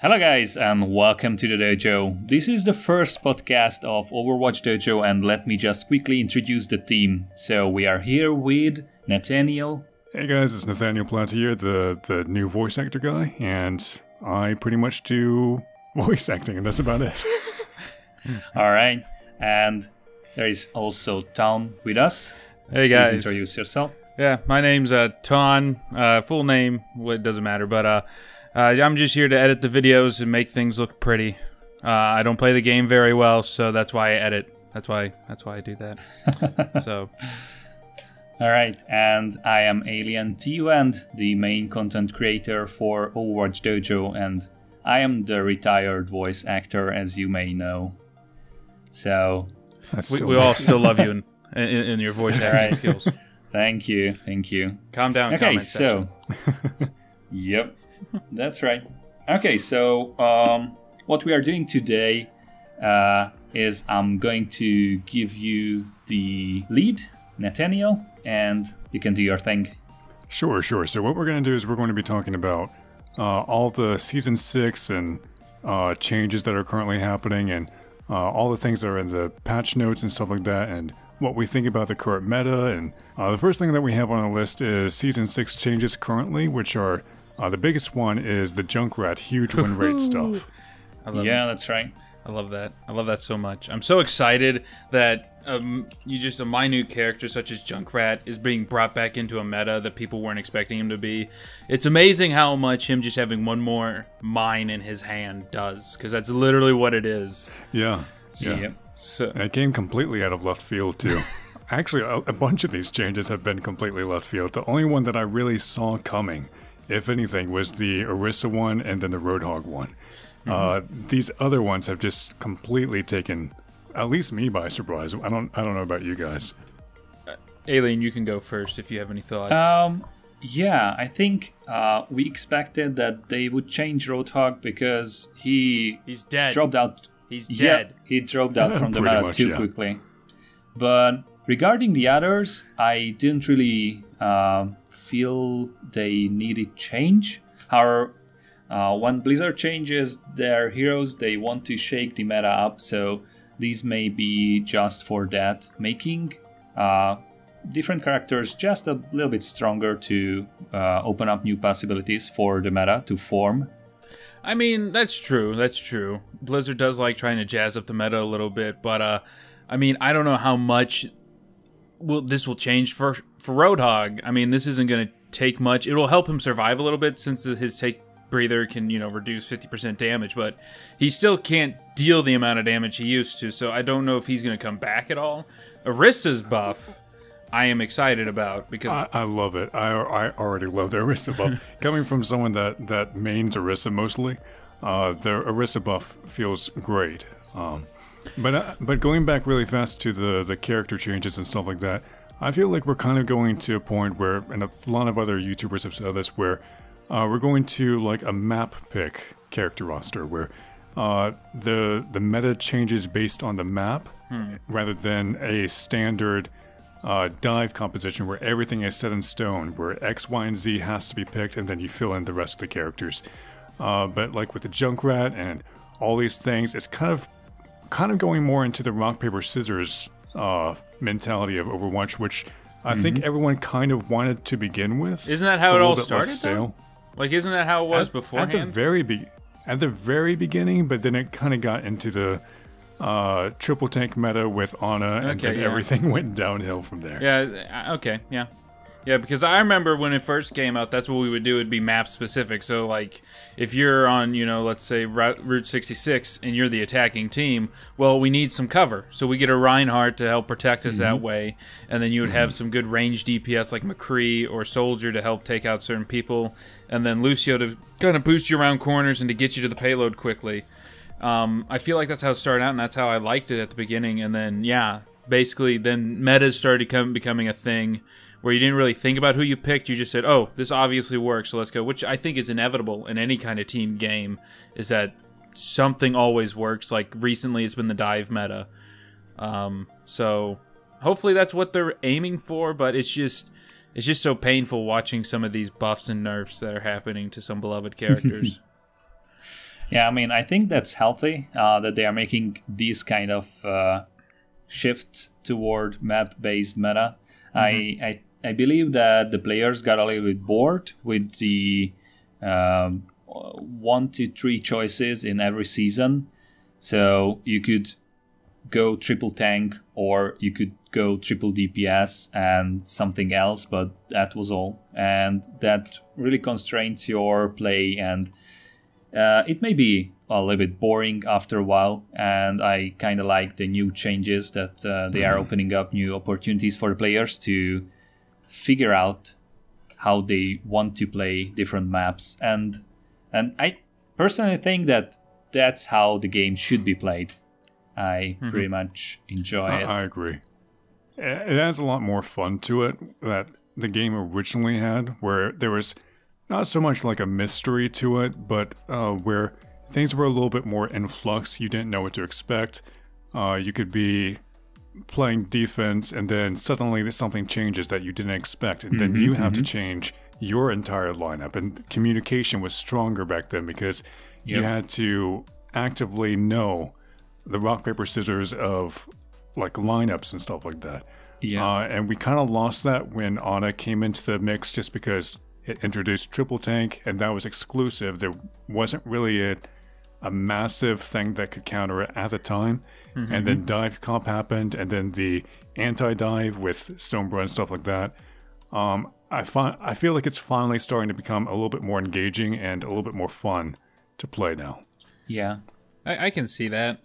Hello guys and welcome to the Dojo. This is the first podcast of Overwatchdojo and let me just quickly introduce the team. So we are here with Nathaniel. Hey guys, it's Nathaniel Platt here, the new voice actor guy, and I pretty much do voice acting and that's about it. Alright, and there is also Ton with us. Hey guys. Please introduce yourself. Yeah, my name's Ton. Full name, it doesn't matter, but I'm just here to edit the videos and make things look pretty. I don't play the game very well, so that's why I edit. That's why I do that. So, all right, and I am Alien and the main content creator for Overwatchdojo, and I am the retired voice actor, as you may know. So, we all still love you in your voice acting skills. Thank you. Calm down. Okay, comment section. Yep, that's right. Okay, so what we are doing today is I'm going to give you the lead, Nathaniel, and you can do your thing. Sure. So what we're going to do is we're going to be talking about all the Season 6 and changes that are currently happening and all the things that are in the patch notes and stuff like that, and what we think about the current meta. And the first thing that we have on the list is Season 6 changes currently, which are the biggest one is the Junkrat huge win rate stuff. That's right. I love that. I love that so much. I'm so excited that a minute character such as Junkrat is being brought back into a meta that people weren't expecting him to be. It's amazing how much him just having one more mine in his hand does, because that's literally what it is. Yeah. Yep. So, and it came completely out of left field too. Actually, a bunch of these changes have been completely left field. The only one that I really saw coming, if anything, was the Orisa one and then the Roadhog one. These other ones have just completely taken, at least me, by surprise. I don't know about you guys. Alien, you can go first if you have any thoughts. Yeah, I think we expected that they would change Roadhog because he's dead. Dropped out. He's dead. He dropped out from the meta too quickly. But regarding the others, I didn't really feel they needed change. However, when Blizzard changes their heroes, they want to shake the meta up, so these may be just for that, making different characters just a little bit stronger to open up new possibilities for the meta to form. I mean, that's true. Blizzard does like trying to jazz up the meta a little bit, but I mean, I don't know how much this will change for Roadhog. I mean, this isn't going to take much. It will help him survive a little bit since his take breather can, reduce 50% damage, but he still can't deal the amount of damage he used to, so I don't know if he's going to come back at all. Orisa's buff, I am excited about because I love it. I already love the Orisa buff. Coming from someone that mains Orisa mostly, the Orisa buff feels great. But going back really fast to the character changes and stuff like that, I feel like we're kind of going to a point where, and a lot of other YouTubers have said this, where we're going to like a map pick character roster where the meta changes based on the map rather than a standard dive composition where everything is set in stone, where X, Y, and Z has to be picked and then you fill in the rest of the characters. But like with the Junkrat and all these things, it's kind of going more into the rock, paper, scissors mentality of Overwatch, which I think everyone kind of wanted to begin with. Isn't that how it all started, though? Like, isn't that how it was beforehand? At the very beginning, but then it kind of got into the triple tank meta with Ana, and then everything went downhill from there. Yeah, okay, yeah. Yeah, because I remember when it first came out, that's what we would do. It'd be map specific. So, like, if you're on, let's say Route 66 and you're the attacking team, well, we need some cover. So we get a Reinhardt to help protect us that way. And then you would have some good range DPS like McCree or Soldier to help take out certain people. And then Lucio to kind of boost you around corners and to get you to the payload quickly. I feel like that's how it started out, and that's how I liked it at the beginning. And then, yeah, basically, then metas started becoming a thing where you didn't really think about who you picked. You just said, oh, this obviously works, so let's go. Which I think is inevitable in any kind of team game, is that something always works. Like, recently it's been the dive meta. So hopefully that's what they're aiming for, but it's just so painful watching some of these buffs and nerfs that are happening to some beloved characters. Yeah, I mean, I think that's healthy that they are making these kind of shifts toward map-based meta. I believe that the players got a little bit bored with the 1 to 3 choices in every season. So you could go triple tank or you could go triple DPS and something else, but that was all. And that really constrains your play, and it may be a little bit boring after a while. And I kind of like the new changes that they are opening up new opportunities for the players to figure out how they want to play different maps. And I personally think that that's how the game should be played. I pretty much enjoy it. I agree. It adds a lot more fun to it that the game originally had, where there was not so much like a mystery to it, but where things were a little bit more in flux. You didn't know what to expect. You could be playing defense, and then suddenly something changes that you didn't expect, and then you have to change your entire lineup. And communication was stronger back then because you had to actively know the rock, paper, scissors of like lineups and stuff like that. And we kind of lost that when Ana came into the mix, just because it introduced triple tank, and that was exclusive. There wasn't really a massive thing that could counter it at the time. And then dive comp happened, and then the anti-dive with Sombra and stuff like that. I feel like it's finally starting to become a little bit more engaging and a little bit more fun to play now. Yeah. I can see that.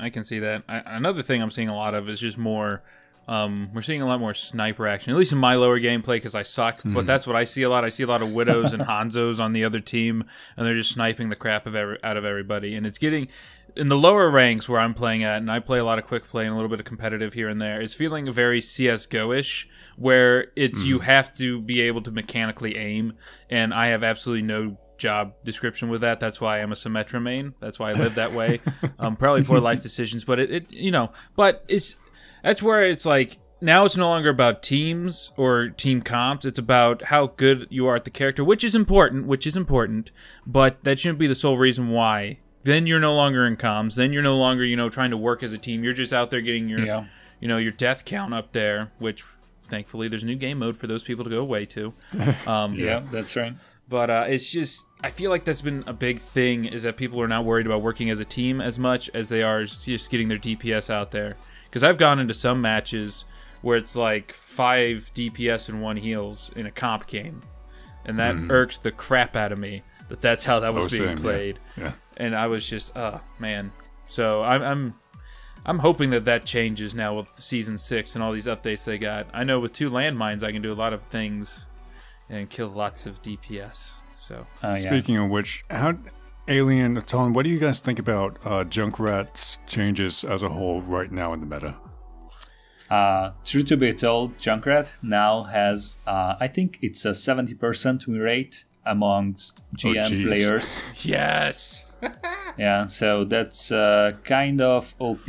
Another thing I'm seeing a lot of is just more... we're seeing a lot more sniper action, at least in my lower gameplay, because I suck. But that's what I see a lot. I see a lot of Widows and Hanzos on the other team, and they're just sniping the crap out of everybody. And it's getting... In the lower ranks where I'm playing at, and I play a lot of quick play and a little bit of competitive here and there, it's feeling very CSGO-ish, where it's you have to be able to mechanically aim, and I have absolutely no job description with that. That's why I'm a Symmetra main. That's why I live that way. Probably poor life decisions, but that's where it's like, now it's no longer about teams or team comps. It's about how good you are at the character, which is important, but that shouldn't be the sole reason why. Then you're no longer in comms. Then you're no longer, trying to work as a team. You're just out there getting your, your death count up there, which thankfully there's a new game mode for those people to go away to. Yeah, that's right. But it's just, I feel like that's been a big thing, is that people are not worried about working as a team as much as they are just getting their DPS out there. Because I've gone into some matches where it's like 5 DPS and 1 heals in a comp game. And that irked the crap out of me, that's how that was being played. Yeah. And I was just, man. So I'm hoping that changes now with Season 6 and all these updates they got. I know with 2 landmines I can do a lot of things and kill lots of DPS. So speaking of which, Alien, Tom, what do you guys think about Junkrat's changes as a whole right now in the meta? True to be told, Junkrat now has, I think it's a 70% win rate amongst GM players. Yes! Yeah, so that's kind of OP.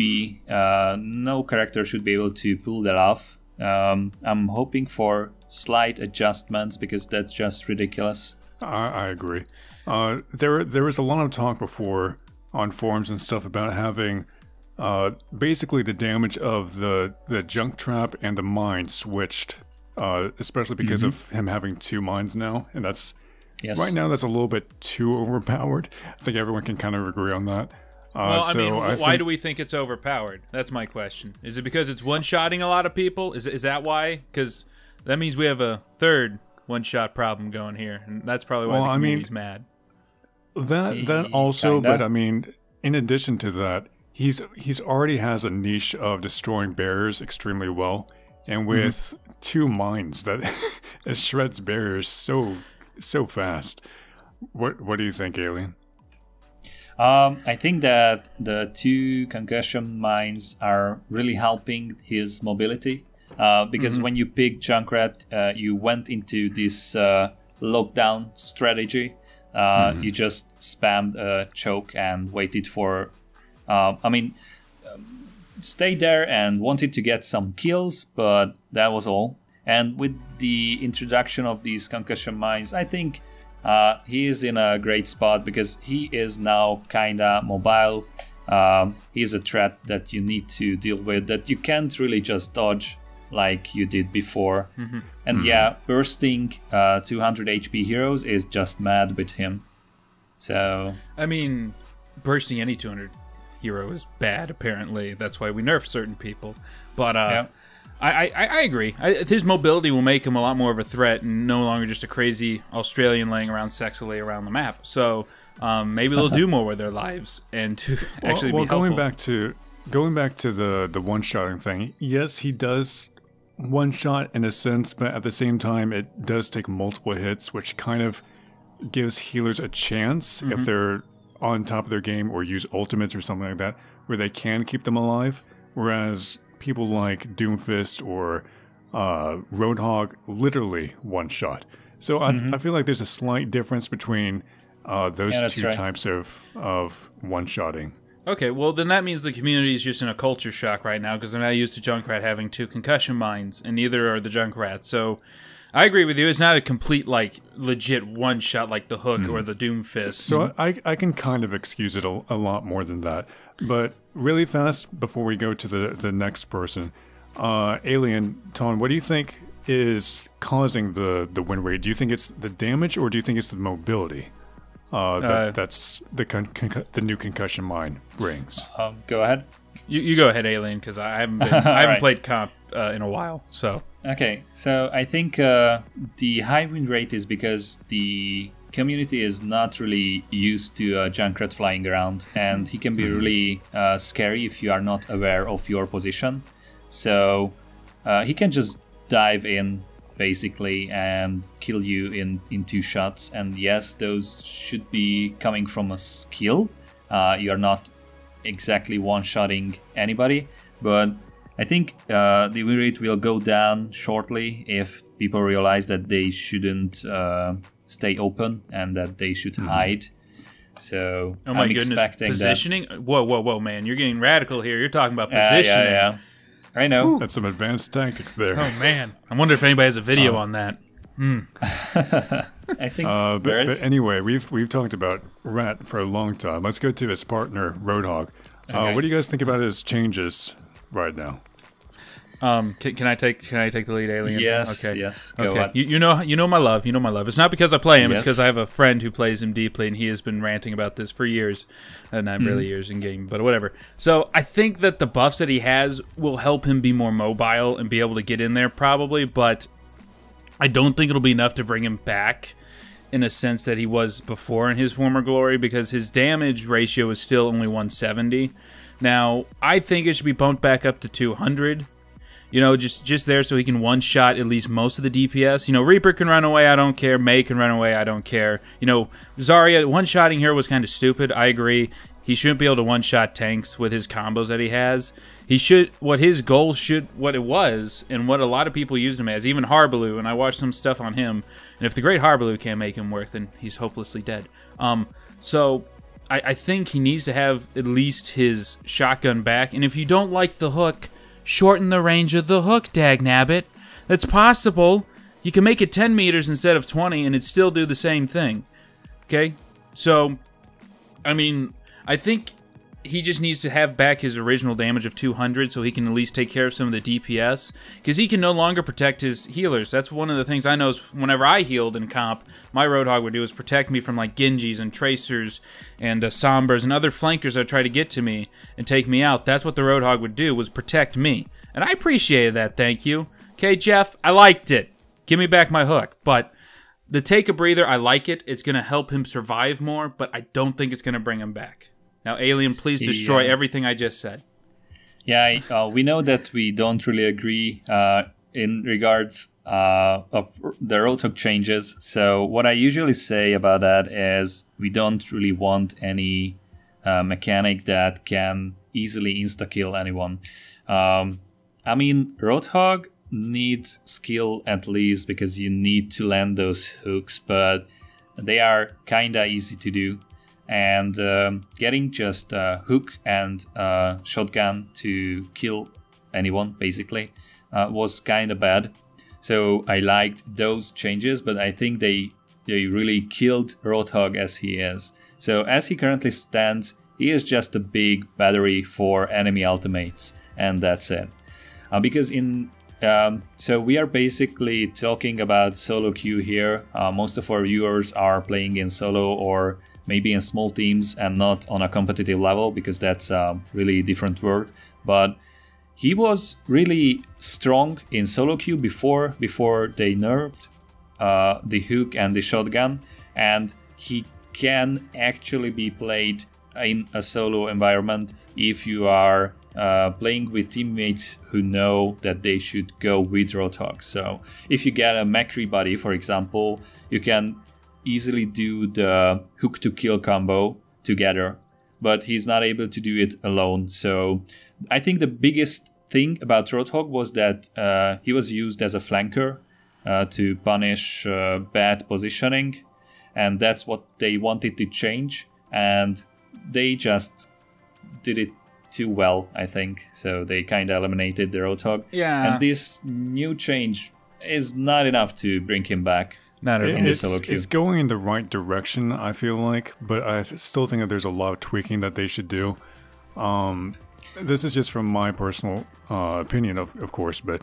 No character should be able to pull that off. I'm hoping for slight adjustments because that's just ridiculous. I agree. There was a lot of talk before on forums and stuff about having basically the damage of the junk trap and the mine switched, especially because of him having 2 mines now, and that's right now that's a little bit too overpowered. I think everyone can kind of agree on that. Why do we think it's overpowered? That's my question. Is it because it's one-shotting a lot of people? Is that why? Because that means we have a third one-shot problem going here, and that's probably why the community's mad. That also, but I mean, in addition to that, he's already has a niche of destroying barriers extremely well, and with 2 mines that it shreds barriers so fast. What do you think, Alien? I think that the 2 concussion mines are really helping his mobility. Because when you pick Junkrat, you went into this lockdown strategy. You just spammed a choke and waited for... stayed there and wanted to get some kills, but that was all. And with the introduction of these concussion mines, I think he is in a great spot because he is now kinda mobile. He's a threat that you need to deal with, that you can't really just dodge like you did before. And yeah, bursting 200 HP heroes is just mad with him. So I mean, bursting any 200 hero is bad, apparently. That's why we nerf certain people. But yeah. I agree. His mobility will make him a lot more of a threat and no longer just a crazy Australian laying around sexily around the map. So maybe they'll do more with their lives and to actually be helpful. Going back to the one-shotting thing, yes, he does one-shot in a sense, but at the same time, it does take multiple hits, which kind of gives healers a chance if they're on top of their game or use ultimates or something like that, where they can keep them alive, whereas people like Doomfist or Roadhog literally one-shot. So I feel like there's a slight difference between those two types of one-shotting. Okay, well then that means the community is just in a culture shock right now because they're not used to Junkrat having 2 concussion mines, and neither are the Junkrats. So I agree with you. It's not a complete, like, legit one-shot like the Hook or the Doomfist. So I can kind of excuse it a lot more than that. But really fast, before we go to the next person, Alien, Ton, what do you think is causing the win rate? Do you think it's the damage, or do you think it's the mobility? That's the new concussion mine brings. Go ahead. You go ahead, Alien, because I haven't played comp in a while. So okay, so I think the high win rate is because the community is not really used to Junkrat flying around, and he can be really scary if you are not aware of your position. So he can just dive in basically and kill you in 2 shots, and yes, those should be coming from a skill. You're not exactly one-shotting anybody, but I think the win rate will go down shortly if people realize that they shouldn't stay open and that they should hide. So oh my goodness, positioning. Whoa, man, you're getting radical here. You're talking about positioning. Yeah. I know. Whew. That's some advanced tactics there. Oh man, I wonder if anybody has a video on that. I think. But anyway, we've talked about Rat for a long time. Let's go to his partner Roadhog. Okay. What do you guys think about his changes right now? Can I take the lead, Alien? Yes. Okay. Yes. Go okay. On. You know my love. You know my love. It's not because I play him. Yes. It's because I have a friend who plays him deeply, and he has been ranting about this for years, not really years in game, but whatever. So I think that the buffs that he has will help him be more mobile and be able to get in there probably, but I don't think it'll be enough to bring him back in a sense that he was before in his former glory, because his damage ratio is still only 170. Now I think it should be bumped back up to 200. You know, just there so he can one-shot at least most of the DPS. You know, Reaper can run away, I don't care. Mei can run away, I don't care. You know, Zarya, one-shotting here was kind of stupid, I agree. He shouldn't be able to one-shot tanks with his combos that he has. He should, what his goal should, what it was, and what a lot of people used him as, even Harbaloo, and I watched some stuff on him, and if the great Harbaloo can't make him work, then he's hopelessly dead. So I think he needs to have at least his shotgun back, and if you don't like the Hook, shorten the range of the Hook, dagnabbit. That's possible. You can make it 10 meters instead of 20 and it'd still do the same thing. Okay? So, I mean, I think he just needs to have back his original damage of 200 so he can at least take care of some of the DPS. Because he can no longer protect his healers. That's one of the things I know is whenever I healed in comp, my Roadhog would do is protect me from like Genjis and Tracers and Sombras and other flankers that try to get to me and take me out. That's what the Roadhog would do, was protect me. And I appreciated that, thank you. Okay, Jeff, I liked it. Give me back my Hook. But the take a breather, I like it. It's going to help him survive more, but I don't think it's going to bring him back. Now, Alien, please destroy everything I just said. Yeah, we know that we don't really agree in regards of the Roadhog changes. So what I usually say about that is we don't really want any mechanic that can easily insta-kill anyone. I mean, Roadhog needs skill at least because you need to land those hooks, but they are kinda easy to do. And getting just a hook and a shotgun to kill anyone, basically, was kind of bad. So I liked those changes, but I think they they really killed Roadhog as he is. So as he currently stands, he is just a big battery for enemy ultimates, and that's it. Because so we are basically talking about solo queue here. Most of our viewers are playing in solo or maybe in small teams and not on a competitive level, because that's a really different world. But he was really strong in solo queue before they nerfed the hook and the shotgun, and he can actually be played in a solo environment if you are playing with teammates who know that they should go with Roadhog. So if you get a Macri buddy, for example, you can easily do the hook to kill combo together, but he's not able to do it alone. So I think the biggest thing about Roadhog was that he was used as a flanker to punish bad positioning, and that's what they wanted to change, and they just did it too well, I think. So they kind of eliminated the Roadhog. Yeah. And this new change is not enough to bring him back. It's going in the right direction, I feel like, but I still think that there's a lot of tweaking that they should do. This is just from my personal opinion, of course, but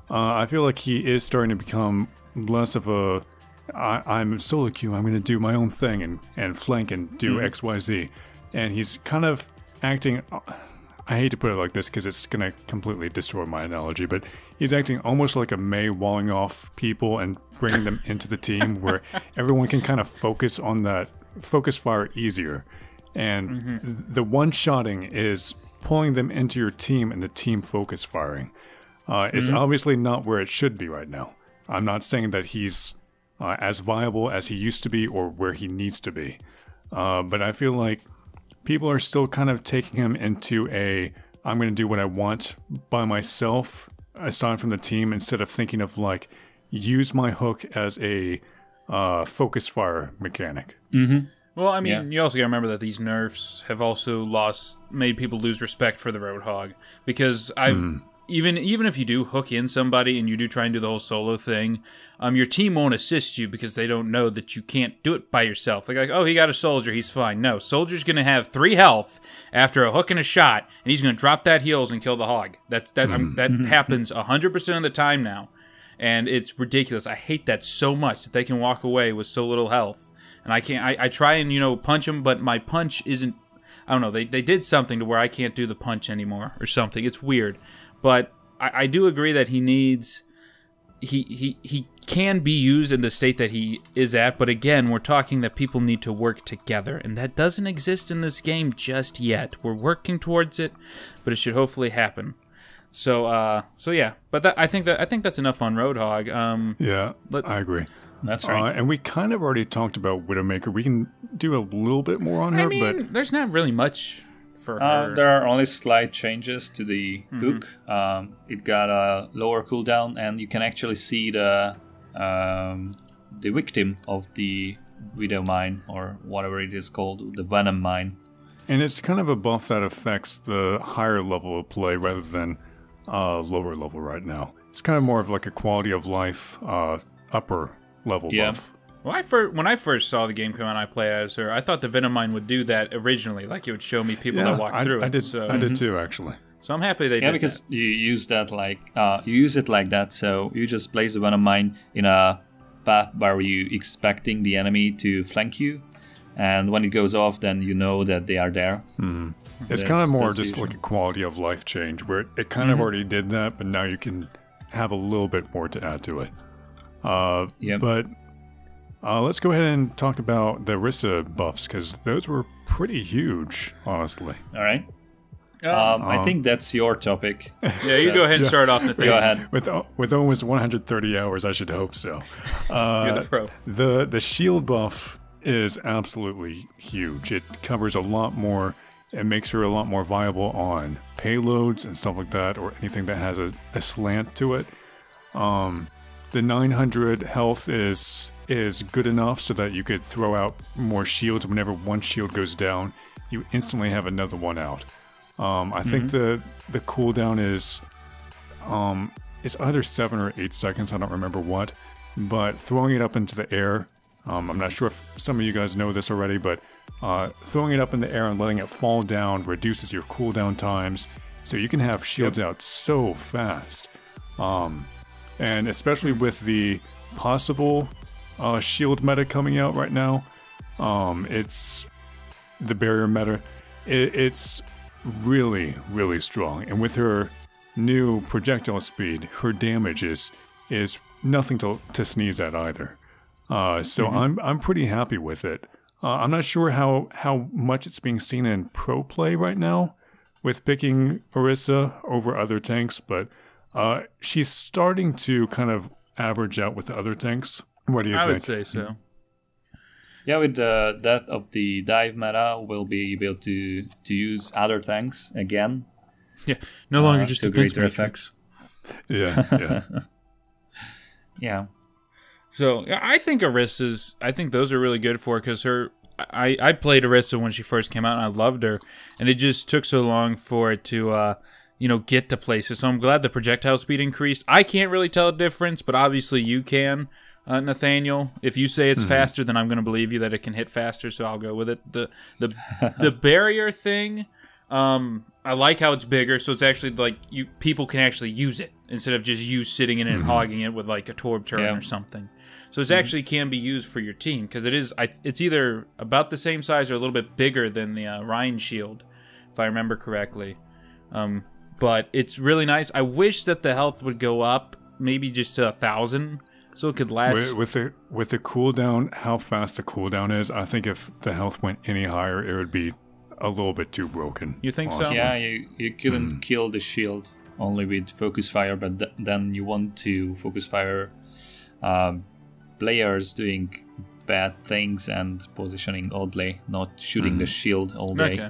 I feel like he is starting to become less of a I'm solo queue, I'm going to do my own thing and flank and do X, Y, Z. And he's kind of acting, I hate to put it like this because it's going to completely destroy my analogy, but he's acting almost like a Mei walling off people and bringing them into the team where everyone can kind of focus on that, focus fire easier. And the one-shotting is pulling them into your team and the team focus firing. It's obviously not where it should be right now. I'm not saying that he's as viable as he used to be or where he needs to be. But I feel like people are still kind of taking him into I'm going to do what I want by myself, aside from the team, instead of thinking of like, use my hook as a focus fire mechanic. Well, I mean, you also got to remember that these nerfs have also made people lose respect for the Roadhog, because even if you do hook in somebody and you do try and do the whole solo thing, your team won't assist you because they don't know that you can't do it by yourself. They're like, oh, he got a soldier, he's fine. No, soldier's going to have 3 health after a hook and a shot, and he's going to drop that heals and kill the hog. That happens 100% of the time now, and it's ridiculous. I hate that so much, that they can walk away with so little health. And I can't. I try and punch him, but my punch isn't. I don't know. They did something to where I can't do the punch anymore or something. It's weird, but I do agree that he needs. He can be used in the state that he is at, but again, we're talking that people need to work together, and that doesn't exist in this game just yet. We're working towards it, but it should hopefully happen. So yeah. But I think that's enough on Roadhog. Yeah, I agree. That's right. And we kind of already talked about Widowmaker. We can do a little bit more on her, but there's not really much for her. There are only slight changes to the hook. It got a lower cooldown, and you can actually see the victim of the Widow Mine, or whatever it is called, the Venom Mine. And it's kind of a buff that affects the higher level of play rather than lower level right now. It's kind of more of like a quality of life upper level buff. Well, when I first saw the game come out, I played as her. I thought the Venom Mine would do that originally, like it would show me people that walk through it. I did too, actually. So I'm happy they did. Yeah, because you use that you use it like that. So you just place the Venom Mine in a path where you expecting the enemy to flank you, and when it goes off, then you know that they are there. It's kind of more just like a quality of life change, where it kind of already did that, but now you can have a little bit more to add to it. But let's go ahead and talk about the Orisa buffs, because those were pretty huge, honestly. All right. I think that's your topic. Yeah, you go ahead and start off, Nathaniel. Go ahead. With almost 130 hours, I should hope so. You're the pro. The shield buff is absolutely huge. It covers a lot more. It makes her a lot more viable on payloads and stuff like that, or anything that has a slant to it. The 900 health is good enough so that you could throw out more shields. Whenever one shield goes down, you instantly have another one out. I think the cooldown is it's either 7 or 8 seconds. I don't remember what, but throwing it up into the air I'm not sure if some of you guys know this already, but throwing it up in the air and letting it fall down reduces your cooldown times, so you can have shields out so fast. And especially with the possible shield meta coming out right now, it's the barrier meta. It's really, really strong. And with her new projectile speed, her damage is nothing to sneeze at either. So I'm pretty happy with it. I'm not sure how much it's being seen in pro play right now with picking Orisa over other tanks, but she's starting to kind of average out with the other tanks. What do you think? I would say so. Yeah, with that of the dive meta, we'll be able to use other tanks again. Yeah, no longer just defense effects. Yeah. Yeah. So I think Orisa's. I think those are really good for her because I played Orisa when she first came out and I loved her, and it just took so long for it to get to places. So I'm glad the projectile speed increased. I can't really tell a difference, but obviously you can. Nathaniel, if you say it's faster, then I'm going to believe you that it can hit faster, so I'll go with it. The barrier thing, I like how it's bigger, so it's actually like people can actually use it instead of just you sitting in it and hogging it with like a Torb turn or something. So it actually can be used for your team because it's either about the same size or a little bit bigger than the Rein shield, if I remember correctly. But it's really nice. I wish that the health would go up, maybe just to 1,000. So it could last. With the cooldown, how fast the cooldown is, I think if the health went any higher, it would be a little bit too broken. You think honestly. so? Yeah, you couldn't kill the shield only with focus fire, but then you want to focus fire players doing bad things and positioning oddly, not shooting the shield all day.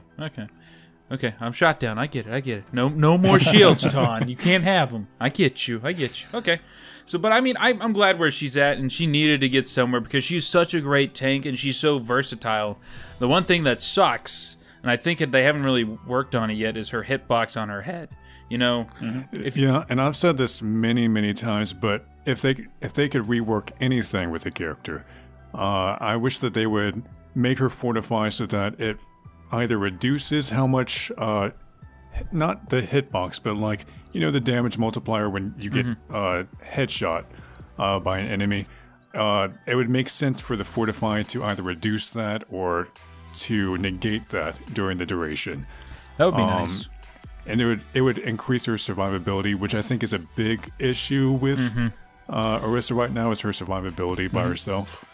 Okay, I'm shot down. I get it. No more shields, Ton. You can't have them. I get you. Okay. So, but I mean, I'm glad where she's at, and she needed to get somewhere because she's such a great tank, and she's so versatile. The one thing that sucks, and I think they haven't really worked on it yet, is her hitbox on her head. You know? Yeah, and I've said this many times, but if they could rework anything with the character, I wish that they would make her fortify so that it either reduces how much, not the hitbox, but like, the damage multiplier when you get headshot by an enemy. It would make sense for the fortify to either reduce that or to negate that during the duration. That would be nice. And it would increase her survivability, which I think is a big issue with Orisa right now, is her survivability by herself.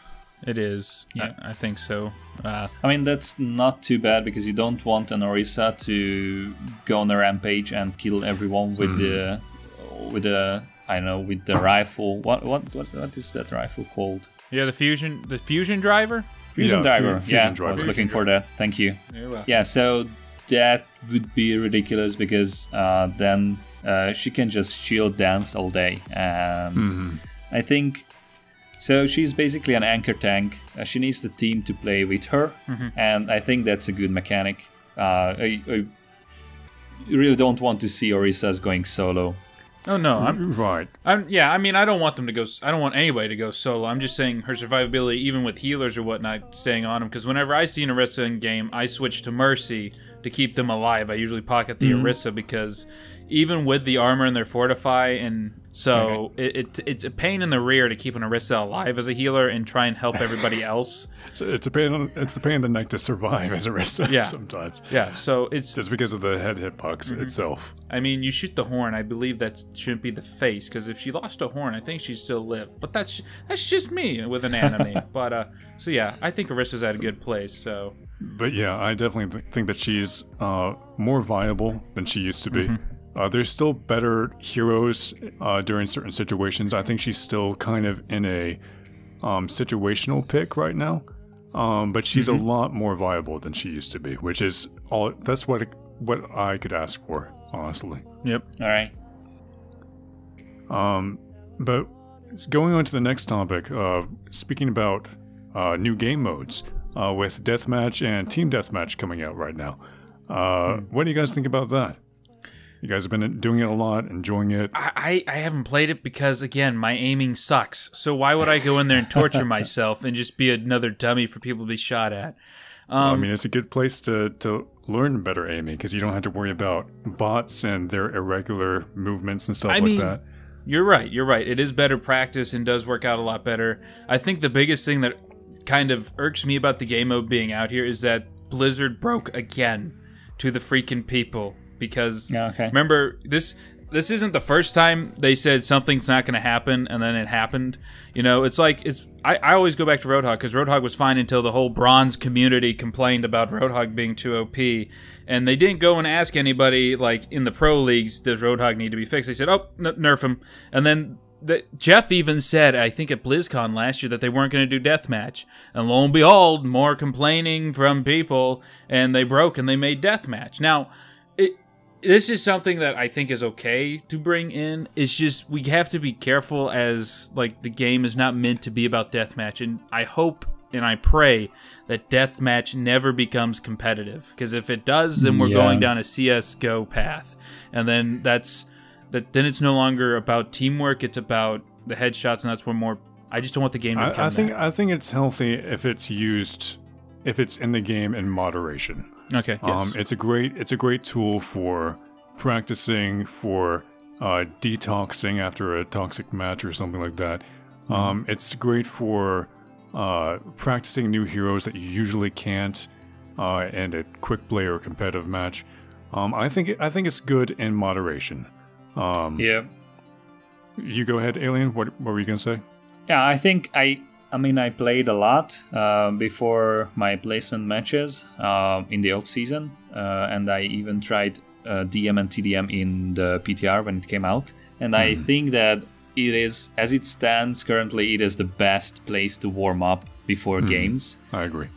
It is. Yeah. I think so. I mean, that's not too bad because you don't want an Orisa to go on a rampage and kill everyone with the rifle. What is that rifle called? Yeah, the fusion driver. Fusion driver. Fusion driver. I was looking for that. Thank you. You're welcome. Yeah, so that would be ridiculous because then she can just shield dance all day, and I think. So she's basically an anchor tank. She needs the team to play with her, and I think that's a good mechanic. I really don't want to see Orisas going solo. Oh no, right. I don't want them to go. I don't want anybody to go solo. I'm just saying her survivability, even with healers or whatnot, staying on them. Because whenever I see an Orisa in game, I switch to Mercy to keep them alive. I usually pocket the Orisa because even with the armor and their fortify, and so it's a pain in the rear to keep an Orisa alive as a healer and try and help everybody else. It's a pain in the neck to survive as a Orisa sometimes. Yeah, so it's just because of the hitbox itself. I mean, you shoot the horn. I believe that shouldn't be the face, because if she lost a horn, I think she'd still live. But that's just me with an anime. But so yeah, I think Orisa's at a good place. So. But yeah, I definitely think that she's more viable than she used to be. There's still better heroes during certain situations. I think she's still kind of in a situational pick right now. But she's a lot more viable than she used to be, which is that's what I could ask for, honestly. Yep. All right. But going on to the next topic, speaking about new game modes, with Deathmatch and Team Deathmatch coming out right now. What do you guys think about that? You guys have been doing it a lot, enjoying it. I haven't played it because, again, my aiming sucks. So why would I go in there and torture myself and just be another dummy for people to be shot at? Well, I mean, it's a good place to learn better aiming because you don't have to worry about bots and their irregular movements and stuff like that. You're right. It is better practice and does work out a lot better. I think the biggest thing that kind of irks me about the game mode being out here is that Blizzard broke again to the freaking people. Because remember, this isn't the first time they said something's not going to happen, and then it happened. You know, it's like I always go back to Roadhog because Roadhog was fine until the whole bronze community complained about Roadhog being too OP, and they didn't go and ask anybody like in the pro leagues, does Roadhog need to be fixed? They said, oh, nerf him, and then Jeff even said, I think at BlizzCon last year, that they weren't going to do deathmatch. And lo and behold, more complaining from people, and they broke and they made deathmatch. Now, this is something that I think is okay to bring in. It's just we have to be careful as like the game is not meant to be about deathmatch. And I hope and I pray that deathmatch never becomes competitive. Because if it does, then we're going down a CS:GO path. And then then it's no longer about teamwork. It's about the headshots, and that's where more. I just don't want the game to become that. I think it's healthy if it's in the game in moderation. Okay. Yes. It's a great tool for practicing, for detoxing after a toxic match or something like that. It's great for practicing new heroes that you usually can't in a quick play or competitive match. I think it's good in moderation. Yeah. You go ahead, Alien. What were you gonna say? Yeah, I think I played a lot before my placement matches in the off season, and I even tried DM and TDM in the PTR when it came out. And I think that it is, as it stands currently, it is the best place to warm up before games. I agree.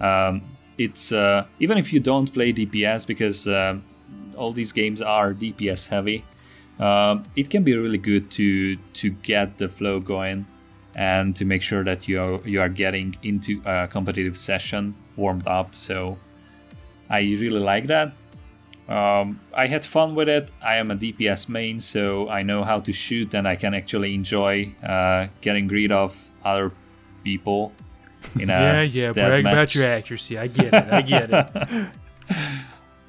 It's even if you don't play DPS, because all these games are DPS heavy, it can be really good to get the flow going and to make sure that you are getting into a competitive session warmed up. So I really like that. I had fun with it. I am a DPS main, so I know how to shoot, and I can actually enjoy getting rid of other people in a brag about your accuracy. I get it.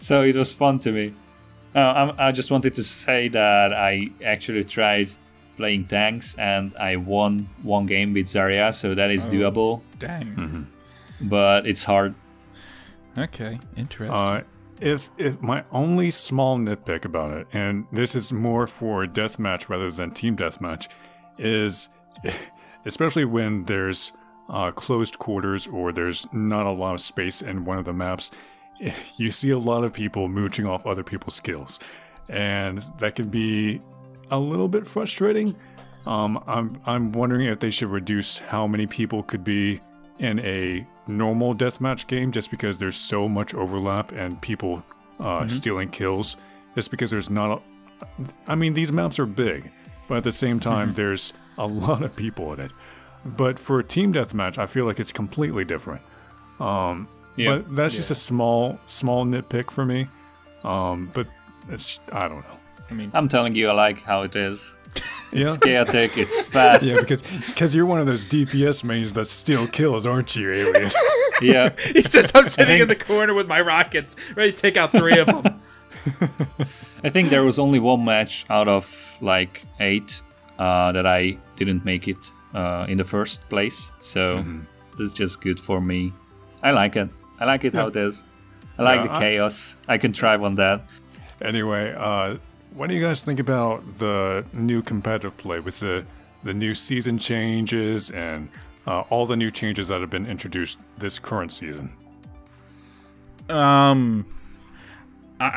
So it was fun to me. I just wanted to say that I actually tried playing tanks, and I won one game with Zarya, so that is doable. Dang. But it's hard. Okay, interesting. If my only small nitpick about it, and this is more for deathmatch rather than team deathmatch, is especially when there's closed quarters or there's not a lot of space in one of the maps, you see a lot of people mooching off other people's skills, and that can be a little bit frustrating. I'm wondering if they should reduce how many people could be in a normal deathmatch game, just because there's so much overlap and people stealing kills. Just because there's not I mean, these maps are big, but at the same time, there's a lot of people in it. But for a team deathmatch, I feel like it's completely different. But that's just a small nitpick for me. But it's, I don't know. I mean, I'm telling you, I like how it is. Yeah. It's chaotic, it's fast. Yeah, because you're one of those DPS mains that steal kills, aren't you, Alien? Yeah. He says, I'm sitting in the corner with my rockets, ready to take out 3 of them. I think there was only one match out of like 8 that I didn't make it in the first place. So this is just good for me. I like it. I like it how it is. I like the chaos. I can thrive on that. Anyway, what do you guys think about the new competitive play with the new season changes and all the new changes that have been introduced this current season? I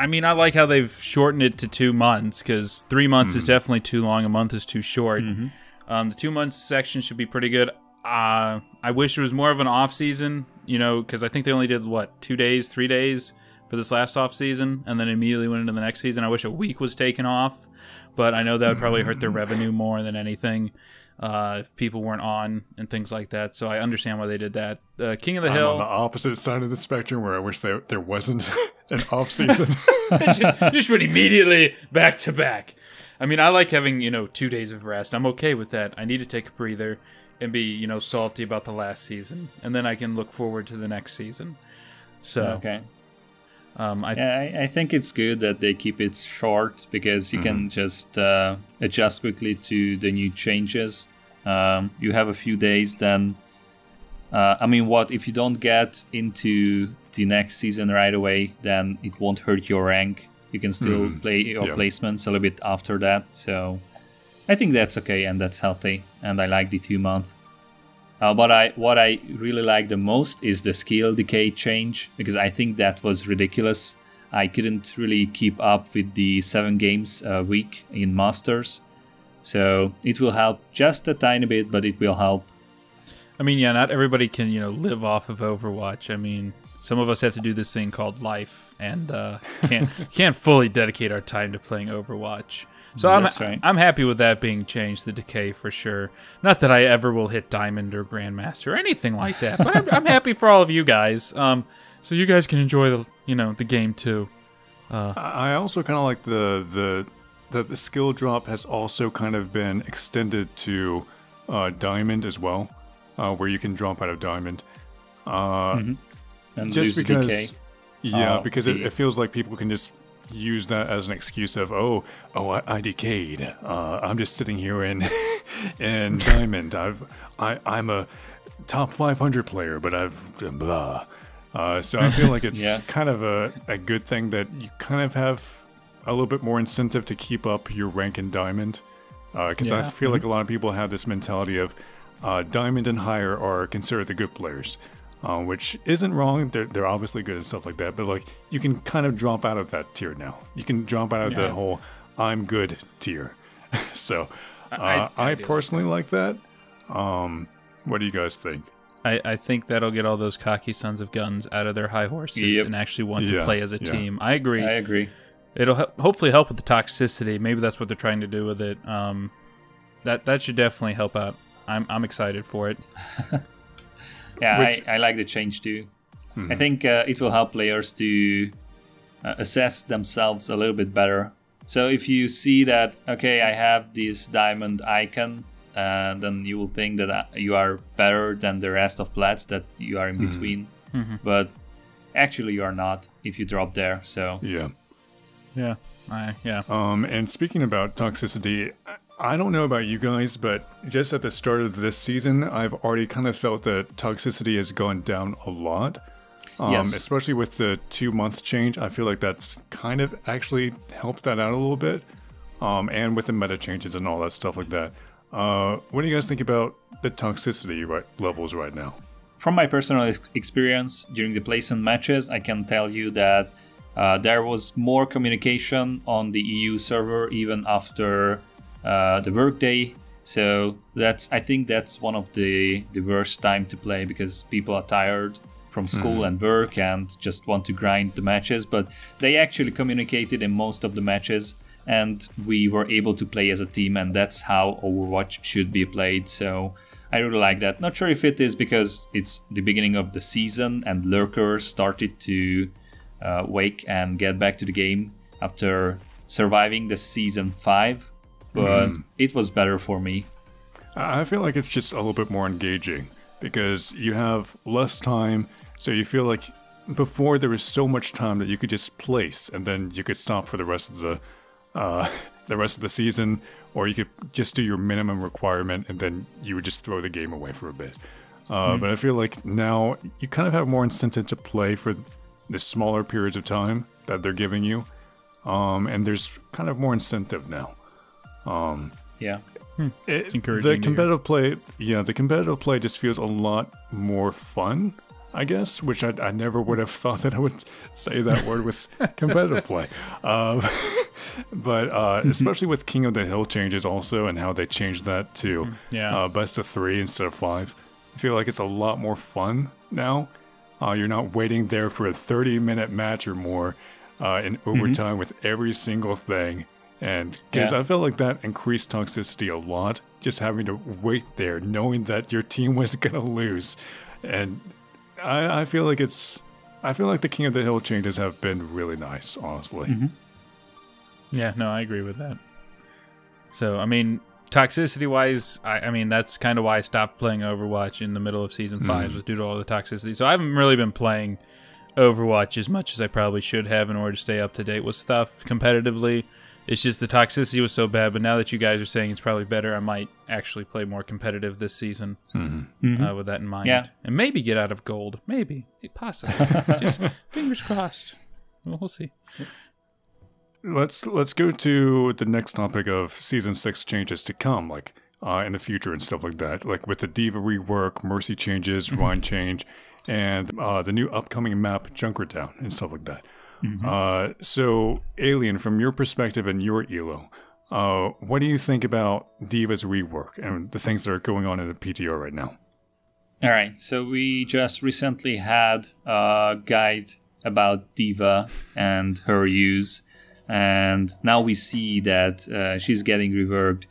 mean, I like how they've shortened it to 2 months, because 3 months is definitely too long. A month is too short. The 2 months section should be pretty good. I wish it was more of an off season, you know, because I think they only did, 2 days, 3 days for this last off season, and then immediately went into the next season. I wish a week was taken off, but I know that would probably hurt their revenue more than anything if people weren't on and things like that. So I understand why they did that. King of the Hill. I'm on the opposite side of the spectrum, where I wish there wasn't an off season. just went immediately back to back. I mean, I like having 2 days of rest. I'm okay with that. I need to take a breather and be salty about the last season, and then I can look forward to the next season. So okay. I think it's good that they keep it short because you can just adjust quickly to the new changes. You have a few days, then if you don't get into the next season right away, then it won't hurt your rank. You can still play your placements a little bit after that. So I think that's okay and that's healthy, and I like the 2 month. But what I really like the most is the skill decay change, because I think that was ridiculous. I couldn't really keep up with the 7 games a week in Masters. So it will help just a tiny bit, but it will help. I mean, yeah, not everybody can, live off of Overwatch. I mean, some of us have to do this thing called life, and can't fully dedicate our time to playing Overwatch. So I'm happy with that being changed, the decay for sure. Not that I ever will hit Diamond or Grandmaster or anything like that, but I'm happy for all of you guys. So you guys can enjoy the game too. I also kind of like the skill drop has also kind of been extended to Diamond as well, where you can drop out of Diamond. And just because, decay. Yeah, because it feels like people can just use that as an excuse of I decayed. I'm just sitting here in Diamond. I'm a top 500 player, but I've blah. So I feel like it's kind of a good thing that you kind of have a little bit more incentive to keep up your rank in Diamond. Because I feel like a lot of people have this mentality of Diamond and higher are considered the good players. Which isn't wrong. They're obviously good and stuff like that. But like, you can kind of drop out of that tier now. You can drop out of the whole "I'm good" tier. So I personally like that. What do you guys think? I think that'll get all those cocky sons of guns out of their high horses and actually want to play as a team. I agree. It'll hopefully help with the toxicity. Maybe that's what they're trying to do with it. That should definitely help out. I'm excited for it. Yeah, I like the change too. I think it will help players to assess themselves a little bit better. So if you see that, okay, I have this diamond icon, then you will think that you are better than the rest of plats, that you are in between. But actually you are not if you drop there. So yeah. And speaking about toxicity, I don't know about you guys, but just at the start of this season, I've already kind of felt that toxicity has gone down a lot. Especially with the 2 month change, I feel like that's kind of actually helped that out a little bit. And with the meta changes and all that stuff like that. What do you guys think about the toxicity levels right now? From my personal experience during the placement matches, I can tell you that there was more communication on the EU server even after the workday. So I think that's one of the worst time to play, because people are tired from school and work and just want to grind the matches. But they actually communicated in most of the matches, and we were able to play as a team, and that's how Overwatch should be played. So I really like that. Not sure if it is because it's the beginning of the season and lurkers started to wake and get back to the game after surviving the season 5. But it was better for me. I feel like it's just a little bit more engaging because you have less time. So you feel like before there was so much time that you could just place and then you could stop for the rest of the season, or you could just do your minimum requirement and then you would just throw the game away for a bit. But I feel like now you kind of have more incentive to play for the smaller periods of time that they're giving you. And there's kind of more incentive now. It's encouraging. The competitive play just feels a lot more fun, I guess, which I never would have thought that I would say that word with competitive play. But especially with King of the Hill changes also, and how they changed that to best of 3 instead of 5. I feel like it's a lot more fun now. You're not waiting there for a 30-minute match or more in overtime with every single thing. And because I felt like that increased toxicity a lot, just having to wait there, knowing that your team was going to lose. And I feel like I feel like the King of the Hill changes have been really nice, honestly. Yeah, no, I agree with that. So, I mean, toxicity-wise, I mean, that's kind of why I stopped playing Overwatch in the middle of Season 5, was due to all the toxicity. So I haven't really been playing Overwatch as much as I probably should have in order to stay up to date with stuff competitively. It's just the toxicity was so bad, but now that you guys are saying it's probably better, I might actually play more competitive this season with that in mind. Yeah. And maybe get out of gold. Maybe. Possibly. Just fingers crossed. Well, we'll see. Let's go to the next topic of Season 6 changes to come, like in the future and stuff like that. Like with the D.Va rework, Mercy changes, Rein change, and the new upcoming map, Junkertown, and stuff like that. So, Alien, from your perspective and your ELO, what do you think about D.Va's rework and the things that are going on in the PTO right now? All right, so we just recently had a guide about D.Va and her use, and now we see that she's getting reworked.